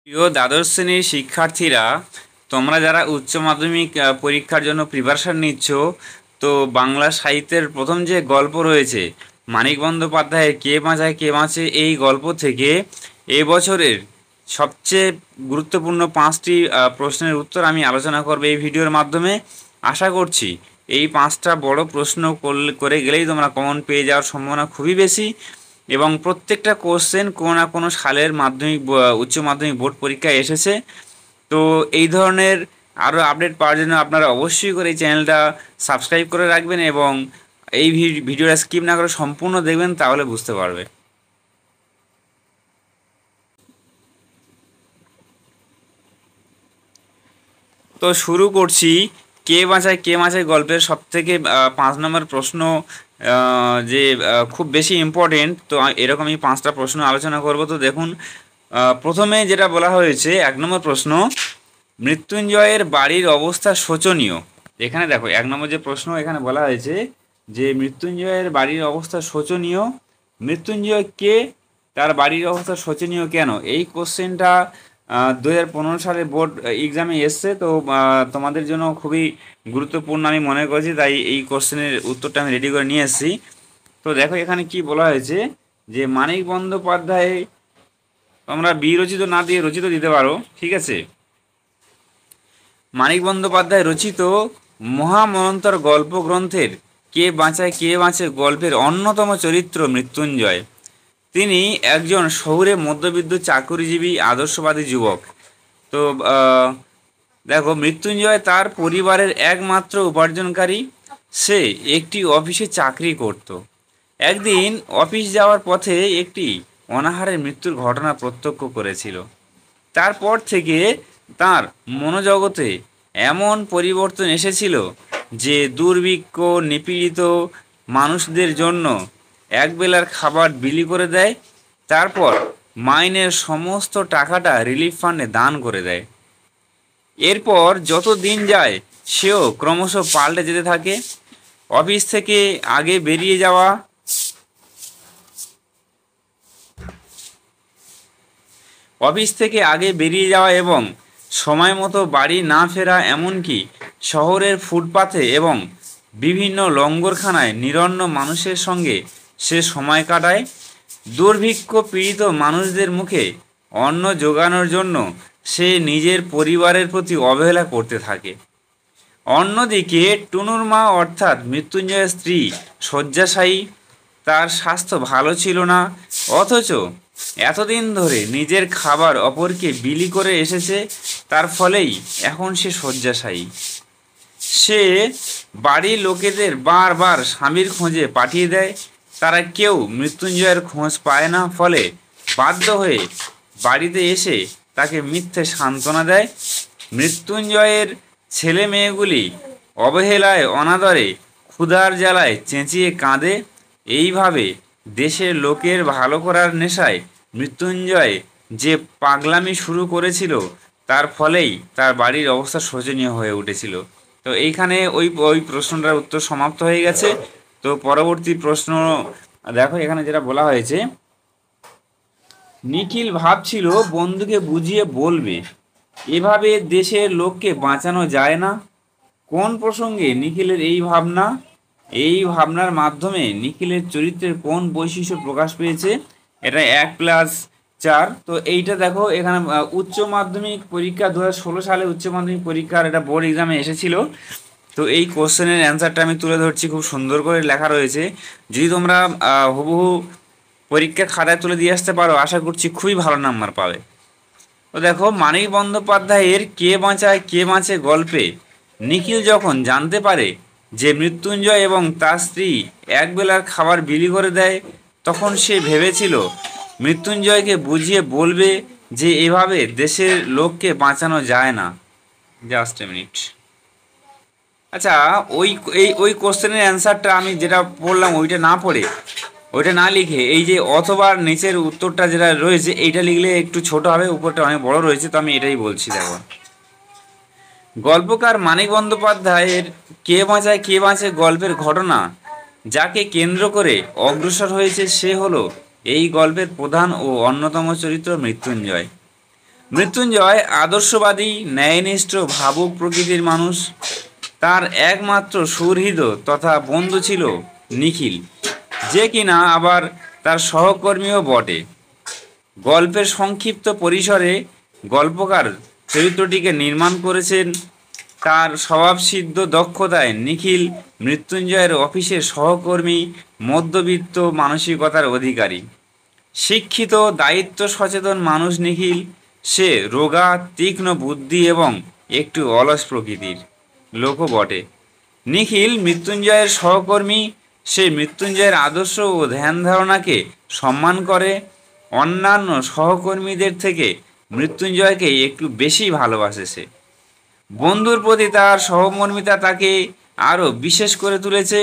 প্রিয় দ্বাদশ শ্রেণীর শিক্ষার্থীরা, তোমরা যারা উচ্চ মাধ্যমিক পরীক্ষার জন্য প্রিপারেশন নিচ্ছ, তো বাংলা সাহিত্যের প্রথম যে গল্প রয়েছে মানিক বন্দ্যোপাধ্যায়ের কে বাঁচায় কে বাঁচে, এই গল্প থেকে এবছরের সবচেয়ে গুরুত্বপূর্ণ 5টি প্রশ্নের উত্তর আমি আলোচনা করব এই ভিডিওর মাধ্যমে। আশা করছি এই 5টা বড় প্রশ্ন করে গেলেই তোমরা কমন পেয়ে যাওয়ার সম্ভাবনা খুবই বেশি, এবং প্রত্যেকটা কোশ্চেন কোনো না কোনো সালের মাধ্যমিক উচ্চ মাধ্যমিক বোর্ড পরীক্ষায় এসেছে। তো এই ধরনের আরও আপডেট পাওয়ার জন্য আপনারা অবশ্যই করে এই চ্যানেলটা সাবস্ক্রাইব করে রাখবেন এবং এই ভিডিওটা স্কিপ না করে সম্পূর্ণ দেখবেন, তাহলে বুঝতে পারবে। তো শুরু করছি কে বাঁচায় কে বাঁচায় গল্পের সবথেকে 5 নম্বর প্রশ্ন, যে খুব বেশি ইম্পর্টেন্ট। তো এরকমই 5টা প্রশ্ন আলোচনা করব। তো দেখুন, প্রথমে যেটা বলা হয়েছে 1 নম্বর প্রশ্ন, মৃত্যুঞ্জয়ের বাড়ির অবস্থা শোচনীয়। এখানে দেখো 1 নম্বর যে প্রশ্ন এখানে বলা হয়েছে যে মৃত্যুঞ্জয়ের বাড়ির অবস্থা শোচনীয়। মৃত্যুঞ্জয় কে, তার বাড়ির অবস্থা শোচনীয় কেন? এই কোশ্চেনটা 2015 সালে বোর্ড এক্সামে এসছে। তো তোমাদের জন্য খুবই গুরুত্বপূর্ণ আমি মনে করছি, তাই এই কোশ্চেনের উত্তরটা আমি রেডি করে নিয়ে এসেছি। তো দেখো এখানে কি বলা হয়েছে যে মানিক বন্দ্যোপাধ্যায়, তোমরা বিরচিত না দিয়ে রচিত দিতে পারো, ঠিক আছে। মানিক বন্দ্যোপাধ্যায় রচিত মহামনন্তর গল্প গ্রন্থের কে বাঁচায় কে বাঁচে গল্পের অন্যতম চরিত্র মৃত্যুঞ্জয়। তিনি একজন শহুরে মধ্যবিত্ত চাকুরিজীবী আদর্শবাদী যুবক। তো দেখো, মৃত্যুঞ্জয় তার পরিবারের একমাত্র উপার্জনকারী। সে একটি অফিসে চাকরি করত। একদিন অফিস যাওয়ার পথে একটি অনাহারের মৃত্যুর ঘটনা প্রত্যক্ষ করেছিল। তারপর থেকে তার মনোজগতে এমন পরিবর্তন এসেছিল যে দুর্ভিক্ষ নিপীড়িত মানুষদের জন্য একবেলার খাবার বিলি করে দেয়, তারপর মাইনের সমস্ত টাকাটা রিলিফ ফান্ডে দান করে দেয়। এরপর যত দিন যায় সেও ক্রমশ পাল্টে যেতে থাকে। অফিস থেকে আগে বেরিয়ে যাওয়া, এবং সময় মতো বাড়ি না ফেরা, এমনকি শহরের ফুটপাথে এবং বিভিন্ন লঙ্গরখানায় নিরন্ন মানুষের সঙ্গে সে সময় কাটায়। দুর্ভিক্ষ পীড়িত মানুষদের মুখে অন্ন জোগানোর জন্য সে নিজের পরিবারের প্রতি অবহেলা করতে থাকে। অন্যদিকে টুনুর মা অর্থাৎ মৃত্যুঞ্জয়ের স্ত্রী শয্যাশায়ী। তার স্বাস্থ্য ভালো ছিল না, অথচ এতদিন ধরে নিজের খাবার অপরকে বিলি করে এসেছে, তার ফলেই এখন সে শয্যাশায়ী। সে বাড়ির লোকেদের বারবার স্বামীর খোঁজে পাঠিয়ে দেয়, তারা কেউ মৃত্যুঞ্জয়ের খোঁজ পায় না। ফলে বাধ্য হয়ে বাড়িতে এসে তাকে মিথ্যে সান্ত্বনা দেয়। মৃত্যুঞ্জয়ের ছেলে মেয়েগুলি অবহেলায় অনাদরে ক্ষুধার জ্বালায় চেঁচিয়ে কাঁদে। এইভাবে দেশের লোকের ভালো করার নেশায় মৃত্যুঞ্জয় যে পাগলামি শুরু করেছিল, তার ফলেই তার বাড়ির অবস্থা শোচনীয় হয়ে উঠেছিল। তো এইখানে ওই প্রশ্নটার উত্তর সমাপ্ত হয়ে গেছে। তো পরবর্তী প্রশ্ন দেখো, এখানে যেটা বলা হয়েছে, নিখিল ভাবছিল বন্ধুকে বুঝিয়ে বলবে, এভাবে দেশের লোককে বাঁচানো যায় না। কোন প্রসঙ্গে নিখিলের এই ভাবনা? এই ভাবনার মাধ্যমে নিখিলের চরিত্রের কোন বৈশিষ্ট্য প্রকাশ পেয়েছে? এটা 1+4। তো এইটা দেখো, এখানে উচ্চ মাধ্যমিক পরীক্ষা 2016 সালে উচ্চ মাধ্যমিক পরীক্ষার এটা বোর্ড এক্সামে এসেছিল। তো এই কোশ্চেনের অ্যান্সারটা আমি তুলে ধরছি, খুব সুন্দর করে লেখা রয়েছে। যদি তোমরা হুবহু পরীক্ষার খাতায় তুলে দিয়ে আসতে পারো, আশা করছি খুবই ভালো নাম্বার পাবে। তো দেখো, মানিক বন্দ্যোপাধ্যায়ের কে বাঁচায় কে বাঁচে গল্পে নিখিল যখন জানতে পারে যে মৃত্যুঞ্জয় এবং তার স্ত্রী একবেলার খাবার বিলি করে দেয়, তখন সে ভেবেছিল মৃত্যুঞ্জয়কে বুঝিয়ে বলবে যে এভাবে দেশের লোককে বাঁচানো যায় না। Just a minute. আচ্ছা, ওই কোশ্চেনের অ্যান্সারটা আমি যেটা পড়লাম ওইটা না লিখে এই যে অথবা নিচের উত্তরটা যেটা রয়েছে এইটা লিখলে একটু ছোট হবে, উপরটা অনেক বড় রয়েছে। তো আমি এটাই বলছি। দেখো, গল্পকার মানিক বন্দ্যোপাধ্যায়ের কে বাঁচায় কে বাঁচে গল্পের ঘটনা যাকে কেন্দ্র করে অগ্রসর হয়েছে সে হলো এই গল্পের প্রধান ও অন্যতম চরিত্র মৃত্যুঞ্জয়। মৃত্যুঞ্জয় আদর্শবাদী, ন্যায়নিষ্ঠ, ভাবুক প্রকৃতির মানুষ। তার একমাত্র সুহৃদ তথা বন্ধু ছিল নিখিল, যে কিনা আবার তার সহকর্মীও বটে। গল্পের সংক্ষিপ্ত পরিসরে গল্পকার চরিত্রটিকে নির্মাণ করেছেন। তার স্বভাবসিদ্ধ দক্ষতায় নিখিল মৃত্যুঞ্জয়ের অফিসের সহকর্মী, মধ্যবিত্ত মানসিকতার অধিকারী। শিক্ষিত, দায়িত্ব সচেতন মানুষ নিখিল। সে রোগা, তীক্ষ্ণ বুদ্ধি এবং একটু অলস প্রকৃতির লোকও বটে। নিখিল মৃত্যুঞ্জয়ের সহকর্মী। সে মৃত্যুঞ্জয়ের আদর্শ ও ধ্যান ধারণাকে সম্মান করে। অন্যান্য সহকর্মীদের থেকে মৃত্যুঞ্জয়কে একটু বেশি ভালোবাসে সে। বন্ধুর প্রতি তার সহমর্মিতা তাকে আরও বিশেষ করে তুলেছে।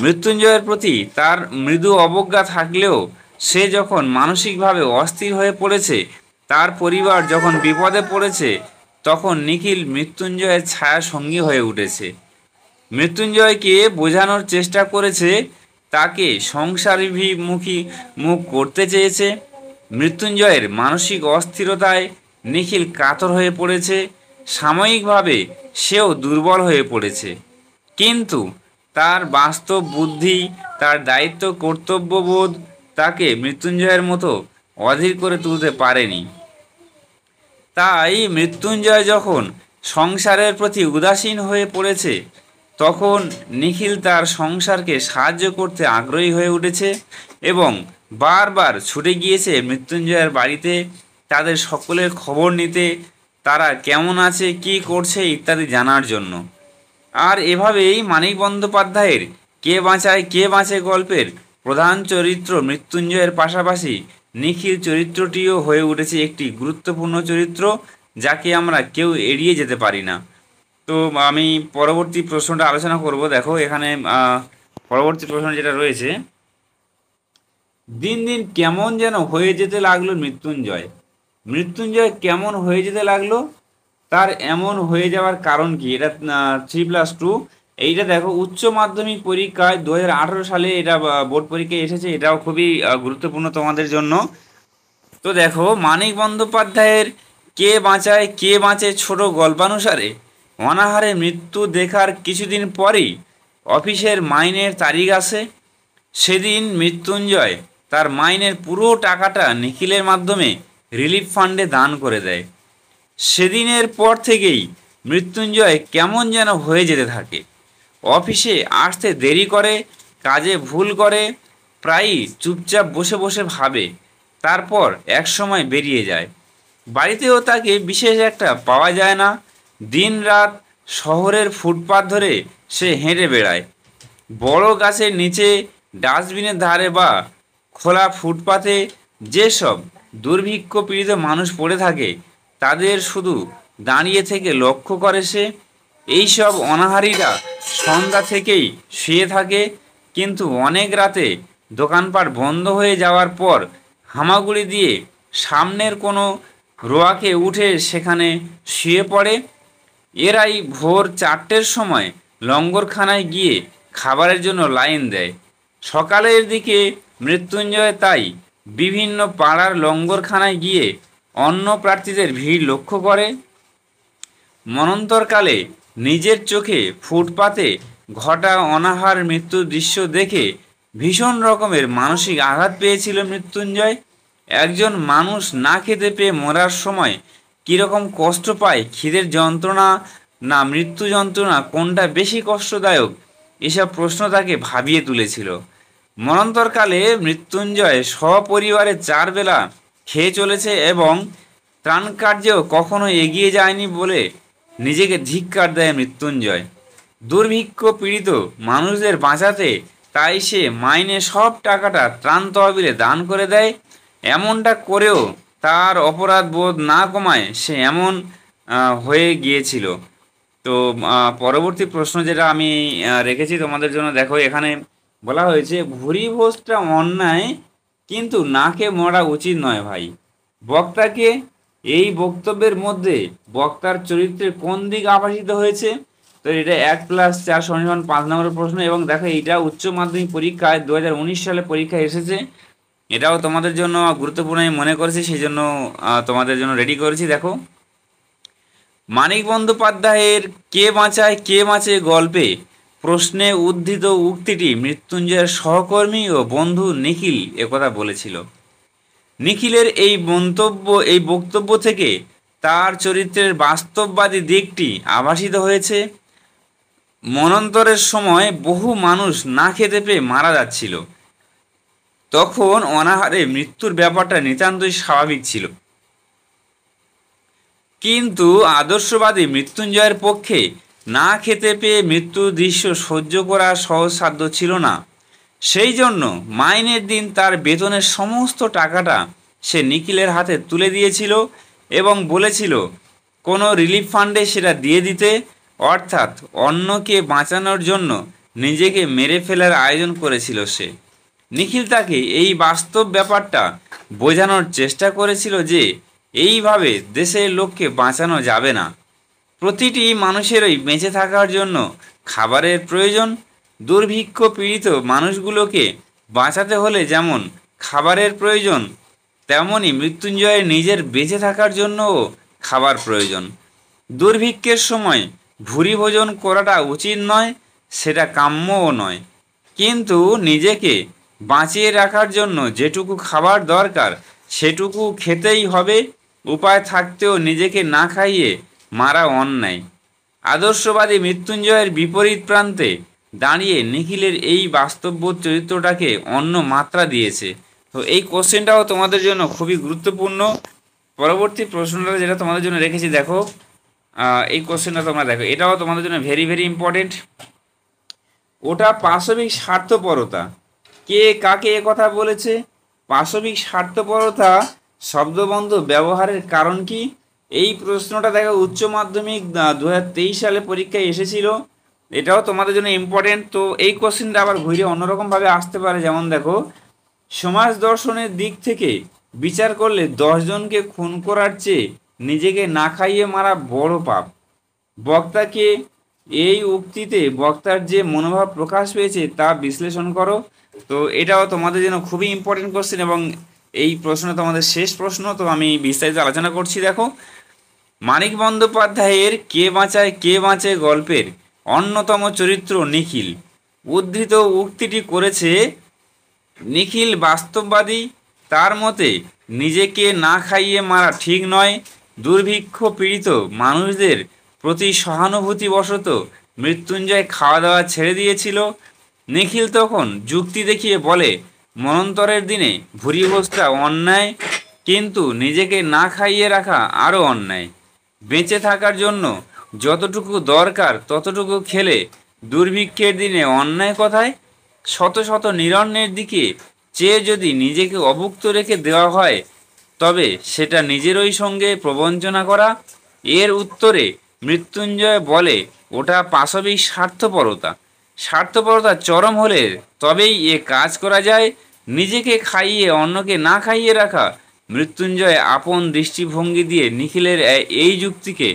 মৃত্যুঞ্জয়ের প্রতি তার মৃদু অবজ্ঞা থাকলেও সে যখন মানসিকভাবে অস্থির হয়ে পড়েছে, তার পরিবার যখন বিপদে পড়েছে, তখন নিখিল মৃত্যুঞ্জয়ের ছায়া সঙ্গী হয়ে উঠেছে। মৃত্যুঞ্জয়কে বোঝানোর চেষ্টা করেছে, তাকে সংসারাভিমুখী মুখ করতে চেয়েছে। মৃত্যুঞ্জয়ের মানসিক অস্থিরতায় নিখিল কাতর হয়ে পড়েছে। সাময়িকভাবে সেও দুর্বল হয়ে পড়েছে, কিন্তু তার বাস্তব বুদ্ধি, তার দায়িত্ব কর্তব্যবোধ তাকে মৃত্যুঞ্জয়ের মতো অধীর করে তুলতে পারেনি। তাই মৃত্যুঞ্জয় যখন সংসারের প্রতি উদাসীন হয়ে পড়েছে, তখন নিখিল তার সংসারকে সাহায্য করতে আগ্রহী হয়ে উঠেছে এবং বারবার ছুটে গিয়েছে মৃত্যুঞ্জয়ের বাড়িতে তাদের সকলের খবর নিতে, তারা কেমন আছে, কি করছে ইত্যাদি জানার জন্য। আর এভাবেই মানিক বন্দ্যোপাধ্যায়ের কে বাঁচায় কে বাঁচে গল্পের প্রধান চরিত্র মৃত্যুঞ্জয়ের পাশাপাশি নিখিল চরিত্রটিও হয়ে উঠেছে একটি গুরুত্বপূর্ণ চরিত্র, যাকে আমরা কেউ এড়িয়ে যেতে পারি না। তো আমি পরবর্তী প্রশ্নটা আলোচনা করব। দেখো এখানে পরবর্তী প্রশ্ন যেটা রয়েছে, দিন দিন কেমন যেন হয়ে যেতে লাগলো মৃত্যুঞ্জয়। মৃত্যুঞ্জয় কেমন হয়ে যেতে লাগলো, তার এমন হয়ে যাওয়ার কারণ কি? এটা 3+2। এইটা দেখো উচ্চ মাধ্যমিক পরীক্ষায় 2018 সালে এটা বোর্ড পরীক্ষায় এসেছে, এটাও খুবই গুরুত্বপূর্ণ তোমাদের জন্য। তো দেখো মানিক বন্দ্যোপাধ্যায়ের কে বাঁচায় কে বাঁচে ছোট গল্পানুসারে অনাহারে মৃত্যু দেখার কিছুদিন পরই অফিসের মাইনের তারিখ আসে। সেদিন মৃত্যুঞ্জয় তার মাইনের পুরো টাকাটা নিখিলের মাধ্যমে রিলিফ ফান্ডে দান করে দেয়। সেদিনের পর থেকেই মৃত্যুঞ্জয় কেমন যেন হয়ে যেতে থাকে। অফিসে আসতে দেরি করে, কাজে ভুল করে, প্রায়ই চুপচাপ বসে বসে ভাবে, তারপর একসময় বেরিয়ে যায়। বাড়িতেও তাকে বিশেষ একটা পাওয়া যায় না। দিন রাত শহরের ফুটপাত ধরে সে হেঁটে বেড়ায়। বড় গাছের নিচে, ডাস্টবিনের ধারে বা খোলা ফুটপাতে যেসব দুর্ভিক্ষ পীড়িত মানুষ পড়ে থাকে, তাদের শুধু দাঁড়িয়ে থেকে লক্ষ্য করে সে। এইসব অনাহারীরা সন্ধ্যা থেকেই শুয়ে থাকে, কিন্তু অনেক রাতে দোকানপাট বন্ধ হয়ে যাওয়ার পর হামাগুড়ি দিয়ে সামনের কোনো রোয়াকে উঠে সেখানে শুয়ে পড়ে। এরাই ভোর 4টের সময় লঙ্গরখানায় গিয়ে খাবারের জন্য লাইন দেয়। সকালের দিকে মৃত্যুঞ্জয় তাই বিভিন্ন পাড়ার লঙ্গরখানায় গিয়ে অন্য প্রার্থীদের ভিড় লক্ষ্য করে। মনন্তরকালে নিজের চোখে ফুটপাতে ঘটা অনাহার মৃত্যুর দৃশ্য দেখে ভীষণ রকমের মানসিক আঘাত পেয়েছিল মৃত্যুঞ্জয়। একজন মানুষ না খেতে পেয়ে মরার সময় কীরকম কষ্ট পায়, খিদের যন্ত্রণা না মৃত্যু যন্ত্রণা কোনটা বেশি কষ্টদায়ক, এসব প্রশ্ন তাকে ভাবিয়ে তুলেছিল। মরণোত্তরকালে মৃত্যুঞ্জয় সপরিবারে 4 বেলা খেয়ে চলেছে এবং ত্রাণ কার্যেও কখনো এগিয়ে যায়নি বলে নিজেকে ধিক্কার দেয় মৃত্যুঞ্জয়। দুর্ভিক্ষ পীড়িত মানুষদের বাঁচাতে তাই সে মাইনে সব টাকাটা ত্রাণ তহবিলে দান করে দেয়। এমনটা করেও তার অপরাধ বোধ না কমায় সে এমন হয়ে গিয়েছিল। তো পরবর্তী প্রশ্ন যেটা আমি রেখেছি তোমাদের জন্য, দেখো এখানে বলা হয়েছে ভুরিভোজটা অন্যায়, কিন্তু না খেয়ে মরা উচিত নয় ভাই। বক্তাকে এই বক্তব্যের মধ্যে বক্তার চরিত্রের কোন দিক আভাসিত হয়েছে? তো এটা 1+4 = 5 নম্বরের প্রশ্ন। এবং দেখো এইটা উচ্চ মাধ্যমিক পরীক্ষায় 2019 সালে পরীক্ষায় এসেছে। এটাও তোমাদের জন্য গুরুত্বপূর্ণ আমি মনে করেছি, সেই জন্য তোমাদের জন্য রেডি করেছি। দেখো, মানিক বন্দ্যোপাধ্যায়ের কে বাঁচায় কে বাঁচে গল্পে প্রশ্নে উদ্ধৃত উক্তিটি মৃত্যুঞ্জয়ের সহকর্মী ও বন্ধু নিখিল একথা বলেছিল। নিখিলের এই বক্তব্য থেকে তার চরিত্রের বাস্তববাদী দিকটি আভাসিত হয়েছে। মন্বন্তরের সময় বহু মানুষ না খেতে পেয়ে মারা যাচ্ছিল। তখন অনাহারে মৃত্যুর ব্যাপারটা নিতান্তই স্বাভাবিক ছিল, কিন্তু আদর্শবাদী মৃত্যুঞ্জয়ের পক্ষে না খেতে পেয়ে মৃত্যুর দৃশ্য সহ্য করা সহজসাধ্য ছিল না। সেই জন্য মাইনের দিন তার বেতনের সমস্ত টাকাটা সে নিখিলের হাতে তুলে দিয়েছিল এবং বলেছিল কোনো রিলিফ ফান্ডে সেটা দিয়ে দিতে, অর্থাৎ অন্যকে বাঁচানোর জন্য নিজেকে মেরে ফেলার আয়োজন করেছিল সে। নিখিল তাকে এই বাস্তব ব্যাপারটা বোঝানোর চেষ্টা করেছিল যে এইভাবে দেশের লোককে বাঁচানো যাবে না। প্রতিটি মানুষেরই বেঁচে থাকার জন্য খাবারের প্রয়োজন। দুর্ভিক্ষ পীড়িত মানুষগুলোকে বাঁচাতে হলে যেমন খাবারের প্রয়োজন, তেমনই মৃত্যুঞ্জয়ের নিজের বেঁচে থাকার জন্যও খাবার প্রয়োজন। দুর্ভিক্ষের সময় ভুরি ভোজন করাটা উচিত নয়, সেটা কাম্যও নয়, কিন্তু নিজেকে বাঁচিয়ে রাখার জন্য যেটুকু খাবার দরকার সেটুকু খেতেই হবে। উপায় থাকতেও নিজেকে না খাইয়ে মারা অন্যায়। আদর্শবাদী মৃত্যুঞ্জয়ের বিপরীত প্রান্তে দাঁড়িয়ে নিখিলের এই বাস্তববোধ চরিত্রটাকে অন্য মাত্রা দিয়েছে। তো এই কোশ্চেনটাও তোমাদের জন্য খুবই গুরুত্বপূর্ণ। পরবর্তী প্রশ্নটা যেটা তোমাদের জন্য রেখেছি, দেখো এই কোশ্চেনটা তোমরা দেখো, এটাও তোমাদের জন্য ভেরি ভেরি ইম্পর্টেন্ট। ওটা পাশবিক স্বার্থপরতা। কে কাকে কথা বলেছে? পাশবিক স্বার্থপরতা শব্দবন্ধ ব্যবহারের কারণ কি? এই প্রশ্নটা দেখো উচ্চ মাধ্যমিক 2023 সালে পরীক্ষায় এসেছিল। এটাও তোমাদের জন্য ইম্পর্টেন্ট। তো এই কোশ্চেনটা আবার ঘুরে অন্যরকমভাবে আসতে পারে। যেমন দেখো, সমাজ দর্শনের দিক থেকে বিচার করলে 10 জনকে খুন করার চেয়ে নিজেকে না খাইয়ে মারা বড় পাপ। বক্তাকে এই উক্তিতে বক্তার যে মনোভাব প্রকাশ পেয়েছে তা বিশ্লেষণ করো। তো এটাও তোমাদের জন্য খুবই ইম্পর্টেন্ট কোশ্চেন এবং এই প্রশ্ন তোমাদের শেষ প্রশ্ন। তো আমি বিস্তারিত আলোচনা করছি। দেখো, মানিক বন্দ্যোপাধ্যায়ের কে বাঁচায় কে বাঁচে গল্পের অন্যতম চরিত্র নিখিল। উদ্ধৃত উক্তিটি করেছে নিখিল বাস্তববাদী। তার মতে নিজেকে না খাইয়ে মারা ঠিক নয়। দুর্ভিক্ষ পীড়িত মানুষদের প্রতি সহানুভূতিবশত মৃত্যুঞ্জয় খাওয়া দাওয়া ছেড়ে দিয়েছিল। নিখিল তখন যুক্তি দেখিয়ে বলে মন্বন্তরের দিনে ভুরিভোজটা অন্যায়, কিন্তু নিজেকে না খাইয়ে রাখা আরও অন্যায়। বেঁচে থাকার জন্য যতটুকু দরকার ততটুকু খেলে দুর্ভিক্ষের দিনে অন্যায় কথায়? শত শত নিরন্নের দিকে চেয়ে যদি নিজেকে অভুক্ত রেখে দেওয়া হয় তবে সেটা নিজেরই সঙ্গে প্রবঞ্চনা করা। এর উত্তরে মৃত্যুঞ্জয় বলে ওটা পাশবিক স্বার্থপরতা। স্বার্থপরতা চরম হলে তবেই এ কাজ করা যায়। নিজেকে খাইয়ে অন্যকে না খাইয়ে রাখা। মৃত্যুঞ্জয় আপন দৃষ্টিভঙ্গি দিয়ে নিখিলের এই যুক্তিকে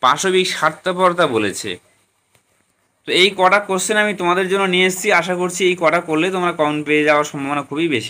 পাশবিক স্বার্থপরতা বলেছে। তো এই কটা কোশ্চেন আমি তোমাদের জন্য নিয়ে এসেছি। আশা করছি এই কটা করলে তোমরা কমন পেয়ে যাওয়ার সম্ভাবনা খুবই বেশি।